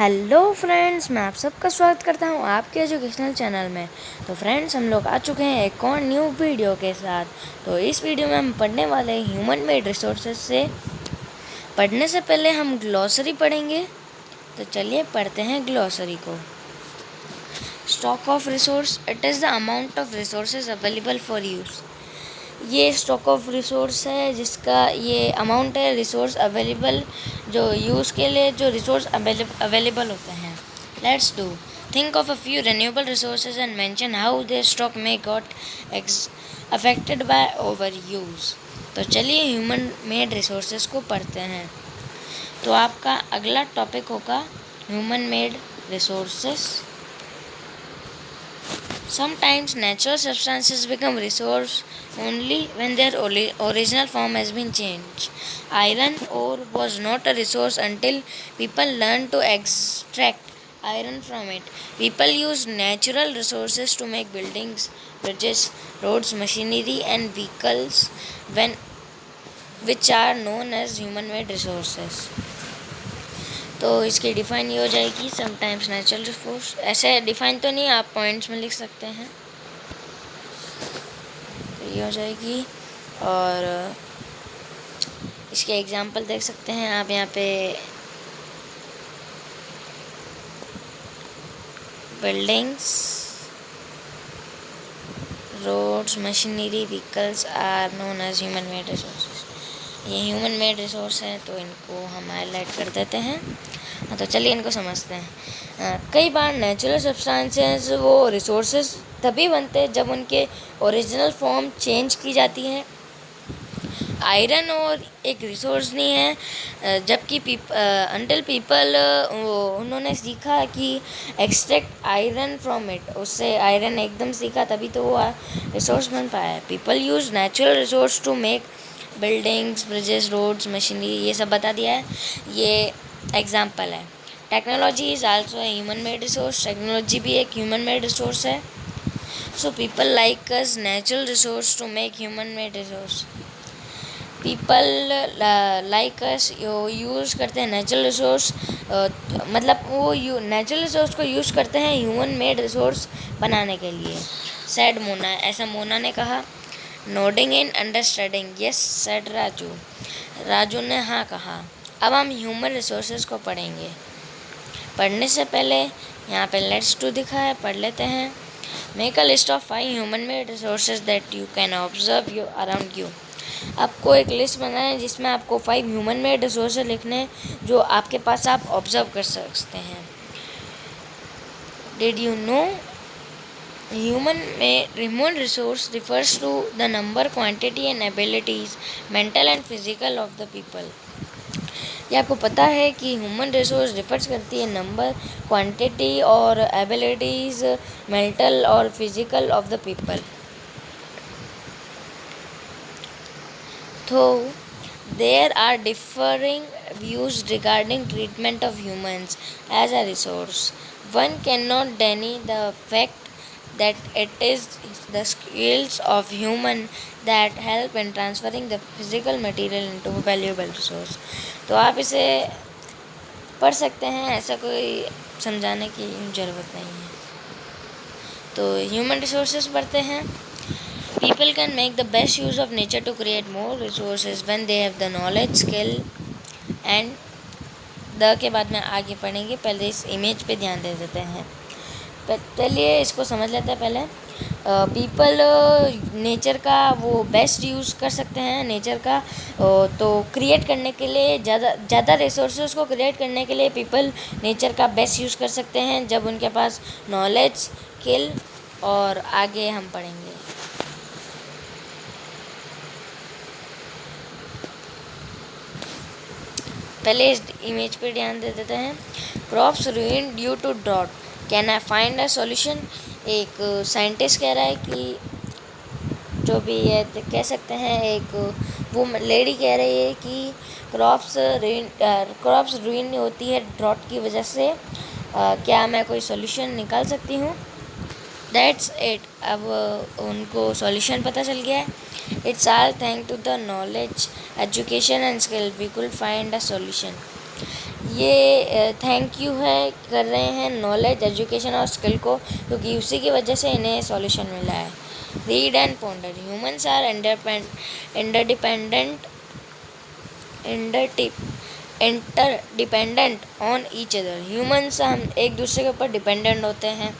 Hello friends, मैं आप सबका स्वागत करता हूं आपके एजुकेशनल चैनल में। तो फ्रेंड्स, हम लोग आ चुके हैं एक और न्यू वीडियो के साथ। तो इस वीडियो में हम पढ़ने वाले हैं ह्यूमन मेड रिसोर्सेज से। पढ़ने से पहले हम ग्लॉसरी पढ़ेंगे। तो चलिए पढ़ते हैं ग्लॉसरी को। Stock of resource, it is the amount of resources available for use. ये स्टॉक ऑफ रिसोर्स है जिसका ये अमाउंट है रिसोर्स अवेलेबल, जो यूज़ के लिए जो रिसोर्स अवेलेबल होते हैं। Let's do think of a few renewable resources and mention how there stock may got affected by over use. तो चलिए ह्यूमन मेड रिसोर्सेज को पढ़ते हैं। तो आपका अगला टॉपिक होगा human made resources. Sometimes natural substances become resource only when their original form has been changed. Iron ore was not a resource until people learned to extract iron from it. People used natural resources to make buildings, bridges, roads, machinery and vehicles which are known as human-made resources. तो इसकी define ये हो जाएगी sometimes natural resource. ऐसे define तो नहीं, आप points में लिख सकते हैं। तो ये हो जाएगी, और इसके एग्जांपल देख सकते हैं आप यहाँ पे। Buildings, roads, machinery, vehicles are known as human made resources. ये ह्यूमन मेड रिसोर्स है, तो इनको हम हाईलाइट कर देते हैं। तो चलिए इनको समझते हैं। कई बार नेचुरल सब्सटेंसेस वो रिसोर्सेज तभी बनते हैं जब उनके ओरिजिनल फॉर्म चेंज की जाती है। आयरन और एक रिसोर्स नहीं है, जबकि अंटिल पीपल उन्होंने सीखा कि एक्सट्रैक्ट आयरन फ्रॉम इट, उससे आयरन एकदम सीखा, तभी तो वो रिसोर्स बन पाया है। People use natural resource to make buildings, bridges, roads, machinery, ये सब बता दिया है। ये एग्जाम्पल है। Technology is also a human made resource. Technology भी एक ह्यूमन मेड रिसोर्स है। So people like us natural resource to make human made resource. People like us use करते हैं नेचुरल रिसोर्स, मतलब वो नेचुरल रिसोर्स को use करते हैं ह्यूमन मेड रिसोर्स बनाने के लिए। सैड मोना, ऐसा मोना ने कहा। Nodding in understanding, yes sad Raju, Raju ने हाँ कहा। अब हम ह्यूमन रिसोर्सेज को पढ़ेंगे। पढ़ने से पहले यहाँ पे लेट्स डू दिखा है, पढ़ लेते हैं। Make a list of 5 human made resources that you can observe you around you. आपको एक लिस्ट बनाए जिसमें आपको 5 ह्यूमन मेड रिसोर्सेज लिखने हैं जो आपके पास आप ऑब्जर्व कर सकते हैं। Did you know human resource refers to the number, quantity and abilities, mental and physical of the people। ये आपको पता है कि ह्यूमन रिसोर्स रिफर्स करती है नंबर, क्वांटिटी और एबिलिटीज़, मेंटल और फिजिकल ऑफ द पीपल। तो there are differing views regarding treatment of humans as a resource. One cannot deny the fact that it is the skills of human that help in transferring the physical material into a valuable resource। तो आप इसे पढ़ सकते हैं, ऐसा कोई समझाने की ज़रूरत नहीं है। तो ह्यूमन रिसोर्सेज पढ़ते हैं। People can make the best use of nature to create more resources when they have the knowledge, skill and the के बाद में आगे पढ़ेंगे। पहले इस इमेज पे ध्यान दे देते हैं। चलिए इसको समझ लेते हैं पहले। पीपल नेचर का वो बेस्ट यूज़ कर सकते हैं नेचर का, तो क्रिएट करने के लिए ज़्यादा रिसोर्सेज को क्रिएट करने के लिए पीपल नेचर का बेस्ट यूज़ कर सकते हैं जब उनके पास नॉलेज, स्किल, और आगे हम पढ़ेंगे। पहले इस इमेज पे ध्यान दे देते हैं। Crops ruined due to drought, can I find a solution. एक साइंटिस्ट कह रहा है कि जो भी है कह सकते हैं, एक वो लेडी कह रही है कि क्रॉप्स रूइन होती है ड्रॉट की वजह से, क्या मैं कोई सॉल्यूशन निकाल सकती हूँ। दैट्स इट, अब उनको सॉल्यूशन पता चल गया है। It's all thank to the knowledge, education and skill we could find a solution. ये थैंक यू है कर रहे हैं नॉलेज, एजुकेशन और स्किल को, क्योंकि उसी की वजह से इन्हें सॉल्यूशन मिला है। Read and ponder, humans are interdependent interdependent on each other. Humans हम एक दूसरे के ऊपर डिपेंडेंट होते हैं।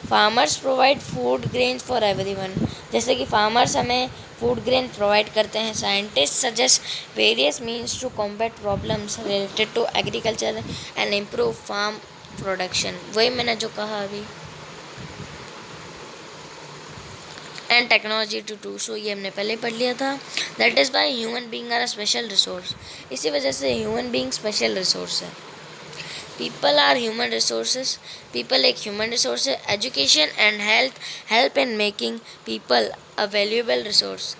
Farmers provide food grains for everyone, जैसे कि फार्मर्स हमें फूड ग्रेन प्रोवाइड करते हैं। Scientist suggest various means to combat problems related to agriculture and improve farm production, वही मैंने जो कहा अभी। And technology to do so, ये हमने पहले पढ़ लिया था। That is why human being are a special resource, इसी वजह से ह्यूमन बींग स्पेशल रिसोर्स है। People are human resources, people एक ह्यूमन रिसोर्स है। Education and health help in making people a valuable resource,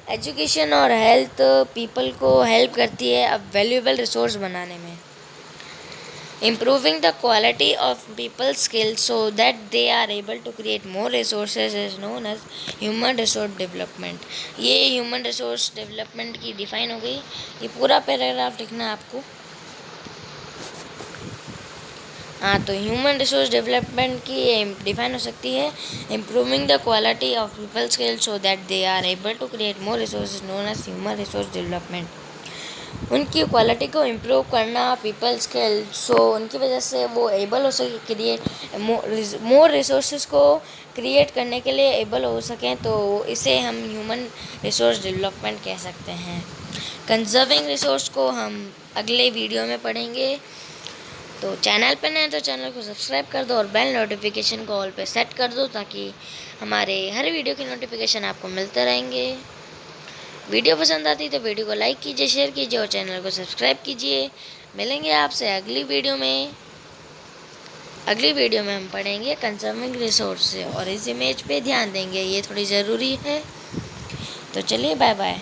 education और health people को help करती है अब वैल्यूएबल रिसोर्स बनाने में। Improving the quality of people skills so that they are able to create more resources is known as human resource development. ये human resource development की define हो गई। ये पूरा पैराग्राफ लिखना है आपको। हाँ, तो ह्यूमन रिसोर्स डेवलपमेंट की डिफाइन हो सकती है improving the quality of people skills so that they are able to create more resources known as human resource development. उनकी क्वालिटी को इम्प्रूव करना पीपल स्किल, सो उनकी वजह से वो एबल हो सके क्रिएट मोर रिसोर्सेज को क्रिएट करने के लिए एबल हो सकें, तो इसे हम ह्यूमन रिसोर्स डेवलपमेंट कह सकते हैं। कंजर्विंग रिसोर्स को हम अगले वीडियो में पढ़ेंगे। तो चैनल पर नए तो चैनल को सब्सक्राइब कर दो और बेल नोटिफिकेशन को ऑल पे सेट कर दो, ताकि हमारे हर वीडियो की नोटिफिकेशन आपको मिलते रहेंगे। वीडियो पसंद आती है तो वीडियो को लाइक कीजिए, शेयर कीजिए और चैनल को सब्सक्राइब कीजिए। मिलेंगे आपसे अगली वीडियो में। अगली वीडियो में हम पढ़ेंगे कंजर्विंग रिसोर्स और इस इमेज पे ध्यान देंगे, ये थोड़ी ज़रूरी है। तो चलिए, बाय बाय।